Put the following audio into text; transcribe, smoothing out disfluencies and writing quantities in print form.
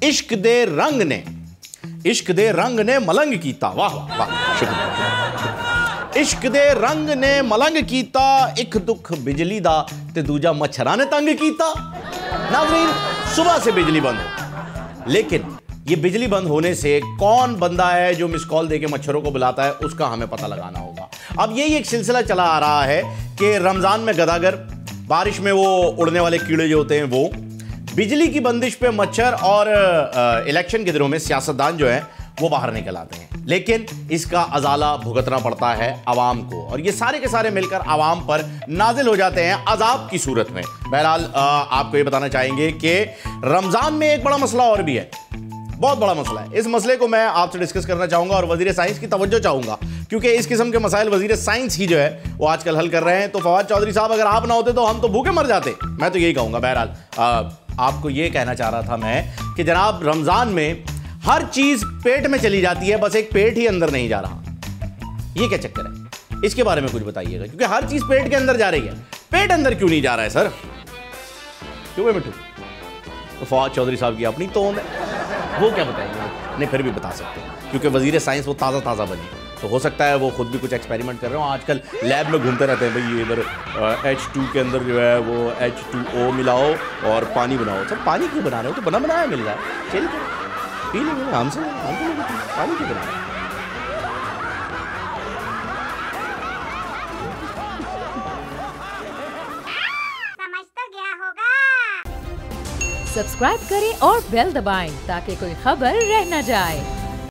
इश्क दे रंग ने मलंग कीता। वाह वाह वाह, शुक्रिया। इश्क दे रंग ने मलंग कीता, एक दुख बिजली दा ते दूजा मच्छरां ने तंग कीता। नाज़रीन, सुबह से बिजली बंद हो, लेकिन ये बिजली बंद होने से कौन बंदा है जो मिस कॉल देके मच्छरों को बुलाता है, उसका हमें पता लगाना होगा। अब यही एक सिलसिला चला आ रहा है कि रमजान में गदागर, बारिश में वो उड़ने वाले कीड़े जो होते हैं वो, बिजली की बंदिश पे मच्छर, और इलेक्शन के दिनों में सियासतदान जो है वो बाहर निकल आते हैं। लेकिन इसका अजाला भुगतना पड़ता है आवाम को, और ये सारे के सारे मिलकर आवाम पर नाजिल हो जाते हैं अजाब की सूरत में। बहरहाल आपको ये बताना चाहेंगे कि रमजान में एक बड़ा मसला और भी है, बहुत बड़ा मसला है। इस मसले को मैं आपसे डिस्कस करना चाहूंगा और वजीर साइंस की तवज्जो चाहूंगा, क्योंकि इस किस्म के मसाइल वजीर साइंस ही जो है वो आजकल हल कर रहे हैं। तो फवाद चौधरी साहब, अगर आप ना होते तो हम तो भूखे मर जाते, मैं तो यही कहूंगा। बहरहाल आपको ये कहना चाह रहा था मैं कि जनाब, रमजान में हर चीज पेट में चली जाती है, बस एक पेट ही अंदर नहीं जा रहा। ये क्या चक्कर है, इसके बारे में कुछ बताइएगा, क्योंकि हर चीज पेट के अंदर जा रही है, पेट अंदर क्यों नहीं जा रहा है सर? क्यों है मिट्टू? तो फवाद चौधरी साहब की अपनी तोन है, वो क्या बताएंगे? नहीं, फिर भी बता सकते हैं, क्योंकि वजीर साइंस वो ताज़ा बने, तो हो सकता है वो खुद भी कुछ एक्सपेरिमेंट कर रहे हो। आजकल लैब में घूमते रहते हैं, भाई इधर H2 के अंदर जो है वो H2O मिलाओ और पानी बनाओ। सब पानी क्यों बना रहे हो? तो बना बनाया मिल रहा है, चलिए पी लेंगे, हमसे पानी क्यों बना रहे हो? समझ तो गया होगा। सब्सक्राइब करें और बेल दबाएं ताकि कोई खबर रह न जाए।